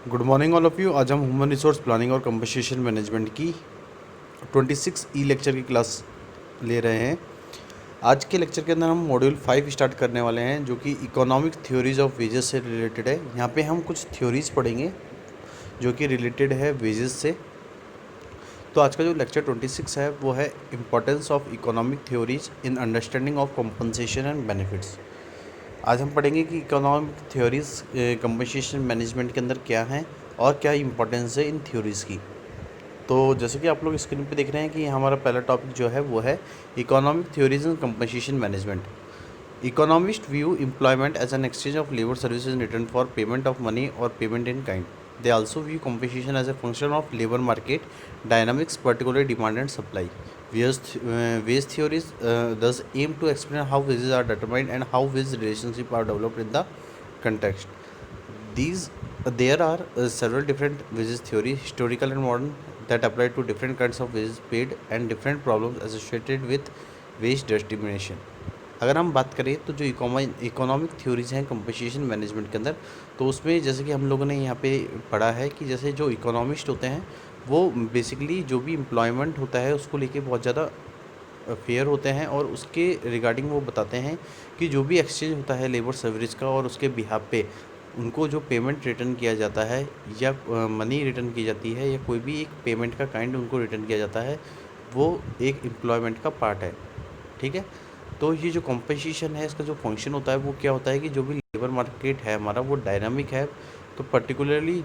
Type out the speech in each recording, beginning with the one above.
Good morning all of you. आज हम human resource planning और कंपनसेशन मैनेजमेंट की 26 ई लेक्चर की क्लास ले रहे हैं। आज के लेक्चर के अंदर हम मॉड्यूल 5 स्टार्ट करने वाले हैं, जो कि इकोनॉमिक थ्योरीज ऑफ वेजेस से रिलेटेड है। यहाँ पे हम कुछ थ्योरीज पढ़ेंगे जो कि रिलेटेड है वेजेस से। तो आज का जो लेक्चर 26 है वो है importance of economic theories in understanding of compensation and benefits. आज हम पढ़ेंगे कि इकोनॉमिक थ्योरीज कंपनसेशन मैनेजमेंट के अंदर क्या हैं और क्या इंपॉर्टेंस है इन थ्योरीज़ की। तो जैसे कि आप लोग स्क्रीन पे देख रहे हैं कि हमारा पहला टॉपिक जो है वो है economic theories in compensation management. Economist view employment as an exchange of labour services in return for payment of money और payment in kind. They also view competition as a function of labor market dynamics, particularly demand and supply. Wage theories thus aim to explain how wages are determined and how wage relationships are developed in the context. There are several different wages theory, historical and modern, that apply to different kinds of wages paid and different problems associated with wage determination. अगर हम बात करें तो जो economic theories हैं compensation management के अंदर, तो उसमें जैसे कि हम लोगों ने यहाँ पे पढ़ा है कि जैसे जो इकोनॉमिस्ट होते हैं वो बेसिकली जो भी एम्प्लॉयमेंट होता है उसको लेके बहुत ज़्यादा फेयर होते हैं, और उसके रिगार्डिंग वो बताते हैं कि जो भी एक्सचेंज होता है लेबर सर्विस का और उसके बिहाफ पे उनको जो पेमेंट रिटर्न किया जाता है या मनी रिटर्न की जाती है या कोई भी एक पेमेंट का काइंड उनको रिटर्न किया जाता है, वो एक एम्प्लॉयमेंट का पार्ट है। ठीक है। तो ये जो कॉम्पनसेशन है इसका जो फंक्शन होता है वो क्या होता है कि जो भी लेबर मार्केट है हमारा वो डायनामिक है। तो पर्टिकुलरली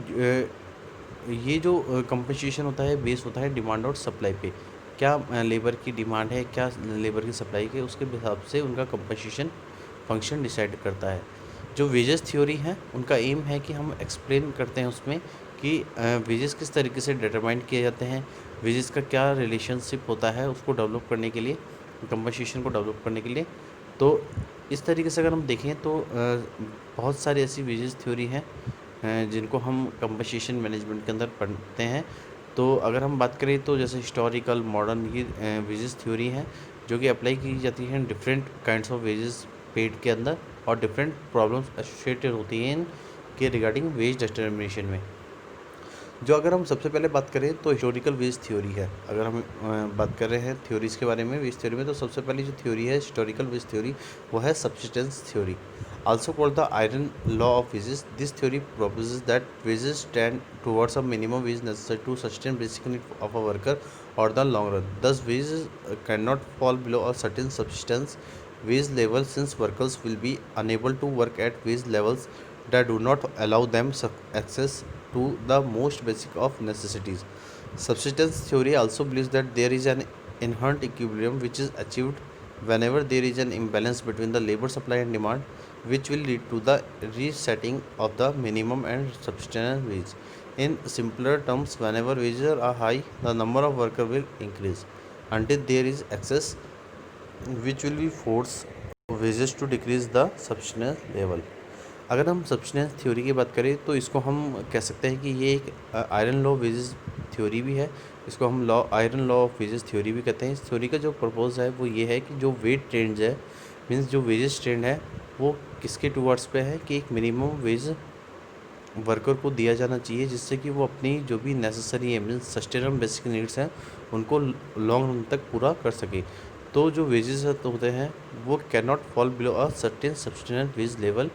ये जो कॉम्पनसेशन होता है बेस होता है डिमांड और सप्लाई पे। क्या लेबर की डिमांड है, क्या लेबर की सप्लाई के, उसके हिसाब से उनका कॉम्पनसेशन फंक्शन डिसाइड करता है। जो वेजेस थ्योरी है उनका एम है कि हम एक्सप्लेन करते हैं उसमें कि वेजेस किस तरीके से डिटरमाइन किए जाते हैं, वेजेस का क्या रिलेशनशिप होता है उसको डेवलप करने के लिए, कंपनसेशन को डेवलप करने के लिए। तो इस तरीके से अगर हम देखें तो बहुत सारी ऐसी वेजेस थ्योरी हैं जिनको हम कंपनसेशन मैनेजमेंट के अंदर पढ़ते हैं। तो अगर हम बात करें तो जैसे हिस्टोरिकल मॉडर्न ये वेजेस थ्योरी हैं जो कि अप्लाई की जाती हैं different kinds of wages paid के अंदर, और डिफरेंट प्रॉब्लम्स एसोसिएटेड होती हैं इनके रिगार्डिंग वेज डिटर्मिनेशन में। जो अगर हम सबसे पहले बात करें तो हिस्टोरिकल वेज थ्योरी है। अगर हम बात कर रहे हैं थ्योरीज़ के बारे में वेज थ्योरी में, तो सबसे पहली जो थ्योरी है हिस्टोरिकल वेज थ्योरी वो है subsistence theory, also called the iron law of wages. This theory proposes that wages tend towards a minimum wage necessary to sustain basic need of a worker or the long run. Thus, wages cannot fall below a certain subsistence wage level, since workers will be unable to work at wage levels that do not allow them access to the most basic of necessities. Subsistence theory also believes that there is an inherent equilibrium which is achieved whenever there is an imbalance between the labor supply and demand, which will lead to the resetting of the minimum and subsistence wage. In simpler terms, whenever wages are high, the number of workers will increase until there is excess, which will be force wages to decrease the subsistence level. अगर हम substance theory की बात करें तो इसको हम कह सकते हैं कि ये एक आयरन लॉ वेजेस थ्योरी भी है। इसको हम iron law of wages theory भी कहते हैं। इस थ्योरी का जो पर्पज़ है वो ये है कि जो वेज ट्रेंड है, मीन्स जो वेजेस ट्रेंड है वो किसके टूवर्ड्स पे है कि एक मिनिमम वेज वर्कर को दिया जाना चाहिए, जिससे कि वो अपनी जो भी नेसेसरी है मीन्स सस्टेनेबल बेसिक नीड्स हैं उनको लॉन्ग रन तक पूरा कर सके। तो जो वेजेस होते हैं वो can not fall below a certain substance wage level.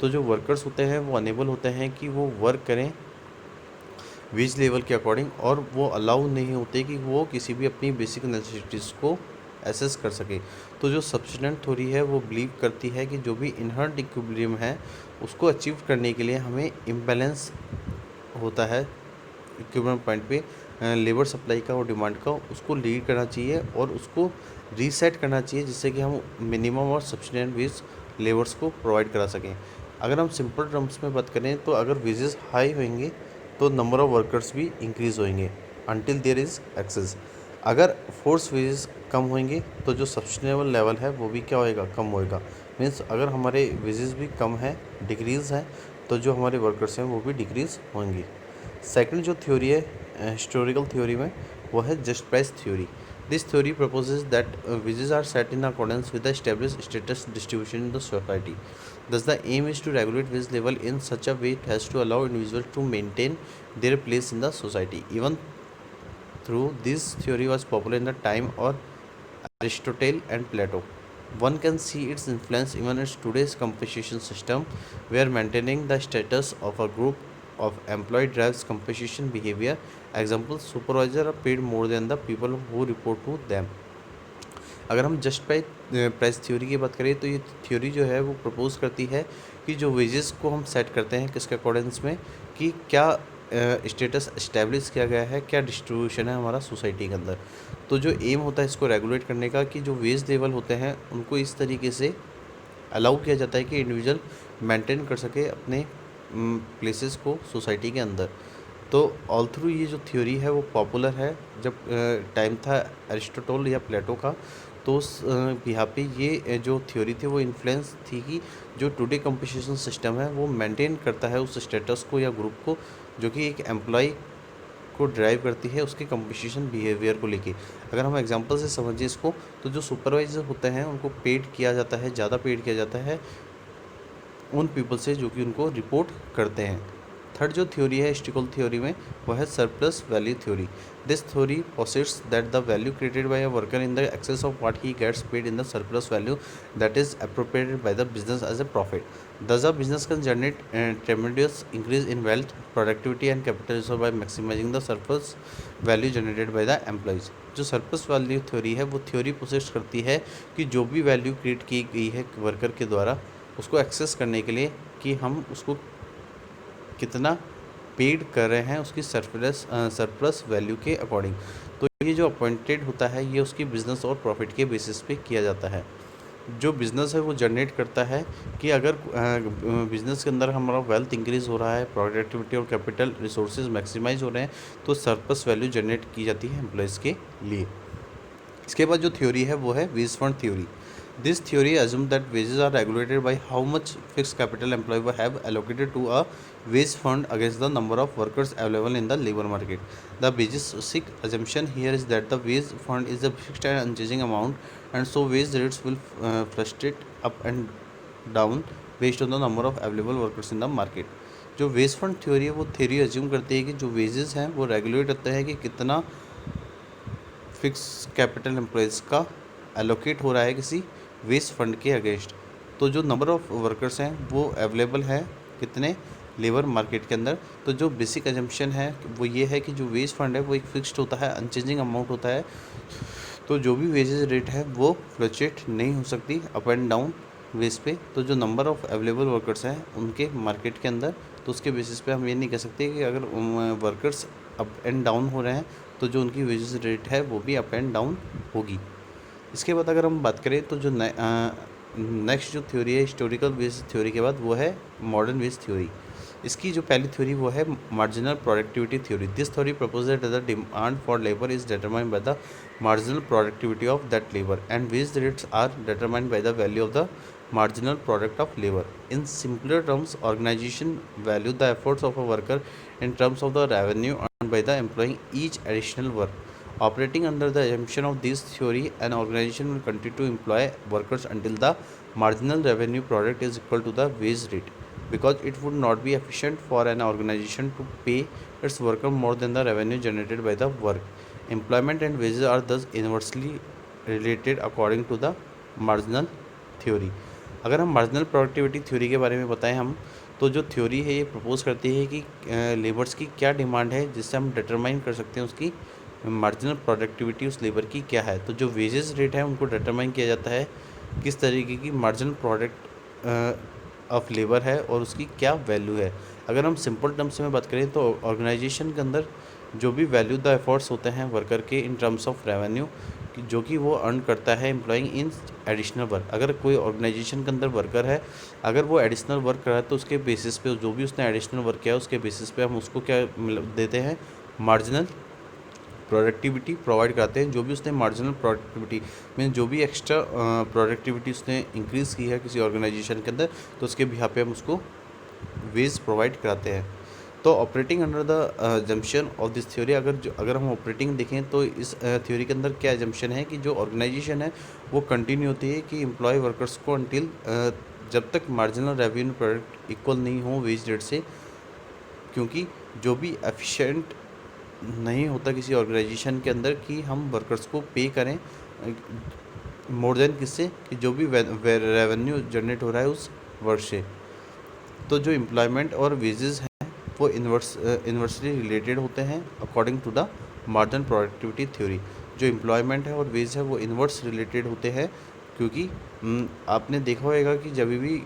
तो जो वर्कर्स होते हैं वो अनेबल होते हैं कि वो वर्क करें वेज लेवल के अकॉर्डिंग, और वो अलाउ नहीं होते कि वो किसी भी अपनी बेसिक नेसेसिटीज़ को एसेस कर सके। तो जो सब्सटेंस थ्योरी है वो बिलीव करती है कि जो भी इनहर्ट इक्विलिब्रियम है उसको अचीव करने के लिए हमें इम्बैलेंस होता है इक्विलिब्रियम पॉइंट पे लेबर सप्लाई का और डिमांड का, उसको लीड करना चाहिए और उसको रीसेट करना चाहिए, जिससे कि हम मिनिमम और सब्सटेंस वेज लेबर्स को प्रोवाइड करा सकें। अगर हम सिंपल टर्म्स में बात करें तो अगर वेजेस हाई होंगे तो नंबर ऑफ़ वर्कर्स भी इंक्रीज़ होंगे अनटिल देयर इज़ एक्सेस। अगर फोर्स वेजेस कम होंगे तो जो सस्टेनेबल लेवल है वो भी क्या होएगा, कम होएगा। मीन्स अगर हमारे वेजेस भी कम है, डिक्रीज़ है, तो जो हमारे वर्कर्स हैं वो भी डिक्रीज़ होंगे। सेकंड जो थ्योरी है हिस्टोरिकल थ्योरी में वो है just price theory. This theory proposes that wages are set in accordance with the established status distribution in the society. Thus, the aim is to regulate wage level in such a way it has to allow individuals to maintain their place in the society. Even through this theory was popular in the time of Aristotle and Plato, one can see its influence even in today's compensation system, where maintaining the status of a group of employee drives compensation behavior. Example: supervisors are paid more than the people who report to them. अगर हम just price theory की बात करें तो ये theory जो है वो प्रपोज करती है कि जो वेजेस को हम सेट करते हैं किसके अकॉर्डेंस में, कि क्या स्टेटस इस्टेब्लिश किया गया है, क्या डिस्ट्रीब्यूशन है हमारा सोसाइटी के अंदर। तो जो एम होता है इसको रेगुलेट करने का कि जो वेज लेवल होते हैं उनको इस तरीके से अलाउ किया जाता है कि इंडिविजुअल मेंटेन कर सके अपने प्लेसेस को सोसाइटी के अंदर। तो ऑल थ्रू ये जो थ्योरी है वो पॉपुलर है। जब टाइम था अरिस्टोटल या प्लेटो का, तो उस यहाँ पे ये जो थ्योरी थी वो इन्फ्लुएंस थी कि जो टुडे कंपनसेशन सिस्टम है वो मेंटेन करता है उस स्टेटस को या ग्रुप को जो कि एक एम्प्लॉय को ड्राइव करती है उसके कंपनसेशन बिहेवियर को लेके। अगर हम एग्जांपल से समझिए इसको, तो जो सुपरवाइजर होते हैं उनको पेड किया जाता है, ज़्यादा पेड किया जाता है उन पीपल से जो कि उनको रिपोर्ट करते हैं। थर्ड जो थ्योरी है हिस्टोरिकल थ्योरी में वो है surplus value theory. This theory posits that the value created by a worker in the excess of what he gets paid in the surplus value that is appropriated by the business as a profit. Thus, a business can generate a tremendous increase in wealth, productivity, and capital resource by maximizing the surplus value generated by the employees. जो surplus value theory है वो theory पोसिट करती है कि जो भी value create की गई है वर्कर के द्वारा उसको एक्सेस करने के लिए कि हम उसको कितना पेड कर रहे हैं उसकी सरप्लस वैल्यू के अकॉर्डिंग। तो ये जो अपॉइंटेड होता है ये उसकी बिजनेस और प्रॉफिट के बेसिस पे किया जाता है। जो बिज़नेस है वो जनरेट करता है कि अगर बिज़नेस के अंदर हमारा वेल्थ इंक्रीज़ हो रहा है, प्रोडक्टिविटी और कैपिटल रिसोर्सेज मैक्सिमाइज हो रहे हैं, तो सरप्लस वैल्यू जनरेट की जाती है एम्प्लॉयज़ के लिए। इसके बाद जो थ्योरी है वो है wage fund theory. This theory assume that wages are regulated by how much fixed capital employee will have allocated to a wage fund against the number of workers available in the labor market. The basic assumption here is that the wage fund is a fixed and unchanging amount, and so wage rates will fluctuate up and down based on the number of available workers in the market. जो veg fund theory है वो theory assume करती है कि जो wages हैं वो regulate होते हैं कि कितना फिक्स कैपिटल एम्प्लॉयज़ का एलोकेट हो रहा है किसी वेज फंड के अगेंस्ट। तो जो नंबर ऑफ़ वर्कर्स हैं वो अवेलेबल है कितने लेबर मार्केट के अंदर। तो जो बेसिक एजम्पशन है वो ये है कि जो वेज फंड है वो एक फिक्स्ड होता है, अनचेंजिंग अमाउंट होता है। तो जो भी वेजेस रेट है वो फ्लक्चुएट नहीं हो सकती अप एंड डाउन बेस पे। तो जो नंबर ऑफ़ अवेलेबल वर्कर्स हैं उनके मार्केट के अंदर, तो उसके बेसिस पे हम ये नहीं कह सकते कि अगर वर्कर्स अप एंड डाउन हो रहे हैं तो जो उनकी वेजेस रेट है वो भी अप एंड डाउन होगी। इसके बाद अगर हम बात करें तो जो नेक्स्ट जो थ्योरी है हिस्टोरिकल बेस थ्योरी के बाद वो है मॉडर्न बेस थ्योरी। इसकी जो पहली थ्योरी वो है marginal productivity theory. This theory propose that the demand for labour is determined by the marginal productivity of that labour and wage rates are determined by the value of the marginal product of labor. In simpler terms, organization value the efforts of a worker in terms of the revenue earned by the employing each additional work. Operating under the assumption of this theory, an organization will continue to employ workers until the marginal revenue product is equal to the wage rate, because it would not be efficient for an organization to pay its worker more than the revenue generated by the work. Employment and wages are thus inversely related according to the marginal theory. अगर हम marginal productivity theory के बारे में बताएं हम, तो जो theory है ये प्रपोज करती है कि लेबर्स की क्या डिमांड है जिससे हम डिटरमाइन कर सकते हैं उसकी मार्जिनल प्रोडक्टिविटी उस लेबर की क्या है। तो जो वेजेस रेट है उनको डिटरमाइन किया जाता है किस तरीके की मार्जिनल प्रोडक्ट ऑफ लेबर है और उसकी क्या वैल्यू है। अगर हम सिंपल टर्म्स में बात करें तो ऑर्गेनाइजेशन के अंदर जो भी वैल्यू द एफर्ट्स होते हैं वर्कर के इन टर्म्स ऑफ रेवेन्यू जो कि वो अर्न करता है एम्प्लॉइंग इन एडिशनल वर्क। अगर कोई ऑर्गेनाइजेशन के अंदर वर्कर है, अगर वो एडिशनल वर्क कर रहा है तो उसके बेसिस पे जो भी उसने एडिशनल वर्क किया है उसके बेसिस पे हम उसको क्या देते हैं, मार्जिनल प्रोडक्टिविटी प्रोवाइड कराते हैं। जो भी उसने मार्जिनल प्रोडक्टिविटी मीन जो भी एक्स्ट्रा प्रोडक्टिविटी उसने इंक्रीज़ की है किसी ऑर्गेनाइजेशन के अंदर, तो उसके बिहार पे हम उसको वेज प्रोवाइड कराते हैं। तो operating under the जम्पशन of this theory, अगर हम ऑपरेटिंग देखें तो इस थ्योरी के अंदर क्या जम्पशन है कि जो ऑर्गेनाइजेशन है वो कंटिन्यू होती है कि एम्प्लॉय वर्कर्स को अंटिल जब तक मार्जिनल रेवेन्यू प्रोडक्ट इक्वल नहीं हो वेज रेट से, क्योंकि जो भी एफिशिएंट नहीं होता किसी ऑर्गेनाइजेशन के अंदर कि हम वर्कर्स को पे करें मोर देन किससे, कि जो भी रेवेन्यू जनरेट हो रहा है उस वर्क से। तो जो एम्प्लॉयमेंट और वेजेस हैं वो इन्वर्सली रिलेटेड होते हैं according to the marginal productivity theory. जो एम्प्लॉयमेंट है और वेज है वो इन्वर्स रिलेटेड होते हैं, क्योंकि आपने देखा होगा कि जब भी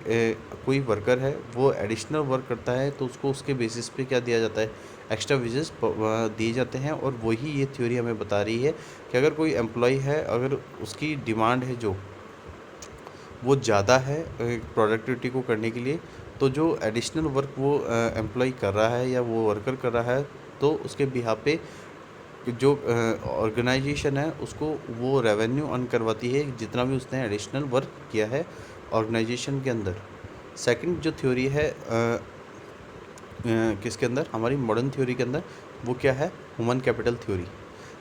कोई वर्कर है वो एडिशनल वर्क करता है तो उसको उसके बेसिस पे क्या दिया जाता है, एक्स्ट्रा वेजेस दिए जाते हैं। और वही ये थ्योरी हमें बता रही है कि अगर कोई एम्प्लॉय है, अगर उसकी डिमांड है जो वो ज़्यादा है प्रोडक्टिविटी को करने के लिए, तो जो एडिशनल वर्क वो एम्प्लॉय कर रहा है या वो वर्कर कर रहा है, तो उसके बिहाफ पे जो ऑर्गेनाइजेशन है उसको वो रेवेन्यू अर्न करवाती है जितना भी उसने एडिशनल वर्क किया है ऑर्गेनाइजेशन के अंदर। सेकंड जो थ्योरी है किसके अंदर, हमारी मॉडर्न थ्योरी के अंदर, वो क्या है, human capital theory.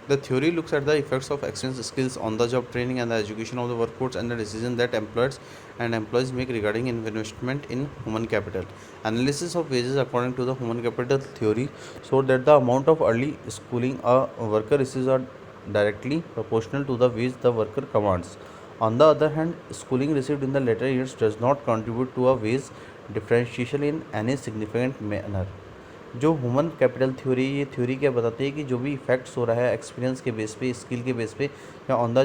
The theory looks at the effects of experience skills on the job training and the education of the workforce and the decision that employers and employees make regarding investment in human capital. Analysis of wages according to the human capital theory so that the amount of early schooling a worker receives are directly proportional to the wage the worker commands. On the other hand, schooling received in the later years does not contribute to a wage differentiation in any significant manner. जो human capital theory, ये theory क्या बताती है कि जो भी effects हो रहा है एक्सपीरियंस के बेस पे, स्किल के बेस पे, या ऑन द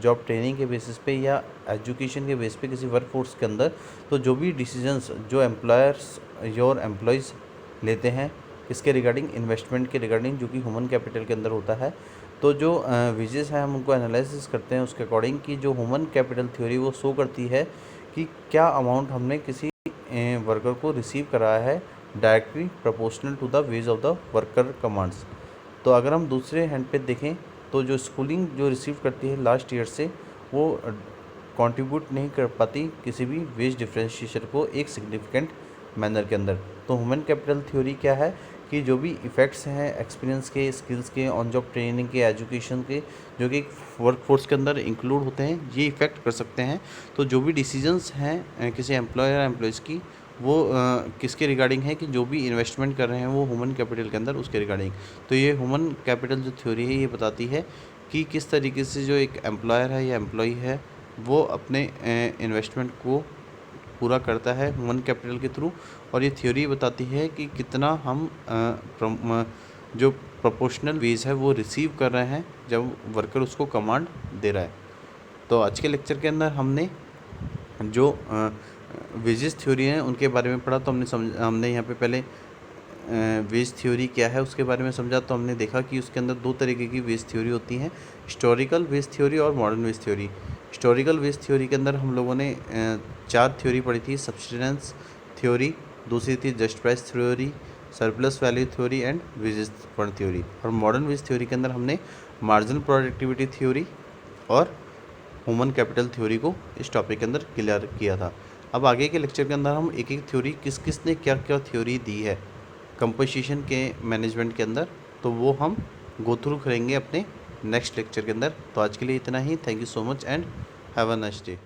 जॉब ट्रेनिंग के बेसिस पे, या एजुकेशन के बेस पे किसी वर्क फोर्स के अंदर, तो जो भी डिसीजंस जो एम्प्लॉयर्स और एम्प्लॉयज़ लेते हैं इसके रिगार्डिंग, इन्वेस्टमेंट के रिगार्डिंग, जो कि ह्यूमन कैपिटल के अंदर होता है, तो जो वेजेस हैं हम उनको एनालिसिस करते हैं उसके अकॉर्डिंग कि जो ह्यूमन कैपिटल थ्योरी वो शो करती है कि क्या अमाउंट हमने किसी वर्कर को रिसीव कराया है directly proportional to the wage of the worker commands. तो अगर हम दूसरे हैंड पे देखें तो जो स्कूलिंग जो रिसीव करती है लास्ट ईयर से, वो कंट्रीब्यूट नहीं कर पाती किसी भी वेज डिफरेंशिएशन को एक सिग्निफिकेंट मैनर के अंदर। तो ह्यूमन कैपिटल थ्योरी क्या है कि जो भी इफ़ेक्ट्स हैं एक्सपीरियंस के, स्किल्स के, ऑन जॉब ट्रेनिंग के, एजुकेशन के, जो कि वर्क फोर्स के अंदर इंक्लूड होते हैं, ये इफ़ेक्ट कर सकते हैं। तो जो भी डिसीजंस हैं किसी एम्प्लॉयर एम्प्लॉयज़ की, वो किसके रिगार्डिंग है, कि जो भी इन्वेस्टमेंट कर रहे हैं वो ह्यूमन कैपिटल के अंदर उसके रिगार्डिंग। तो ये ह्यूमन कैपिटल जो थ्योरी है ये बताती है कि किस तरीके से जो एक एम्प्लॉयर है या एम्प्लॉई है वो अपने इन्वेस्टमेंट को पूरा करता है ह्यूमन कैपिटल के थ्रू। और ये थ्योरी बताती है कि कितना हम जो प्रोपोर्शनल वेज है वो रिसीव कर रहे हैं जब वर्कर उसको कमांड दे रहा है। तो आज के लेक्चर के अंदर हमने जो वेजेस थ्योरी हैं उनके बारे में पढ़ा। तो हमने यहाँ पे पहले वेज थ्योरी क्या है उसके बारे में समझा। तो हमने देखा कि उसके अंदर दो तरीके की वेज थ्योरी होती हैं, हिस्टोरिकल वेज थ्योरी और modern wage theory. Historical wage theory के अंदर हम लोगों ने 4 थ्योरी पढ़ी थी, सब्सिस्टेंस थ्योरी, दूसरी थी just price theory, surplus value theory and wages fund theory. और मॉडर्न वेज थ्योरी के अंदर हमने मार्जिनल प्रोडक्टिविटी थ्योरी और ह्यूमन कैपिटल थ्योरी को इस टॉपिक के अंदर क्लियर किया था। अब आगे के लेक्चर के अंदर हम एक एक थ्योरी किस किस ने क्या क्या थ्योरी दी है कंपोजिशन के मैनेजमेंट के अंदर, तो वो हम गो थ्रू करेंगे अपने नेक्स्ट लेक्चर के अंदर। तो आज के लिए इतना ही। Thank you so much and have a nice day.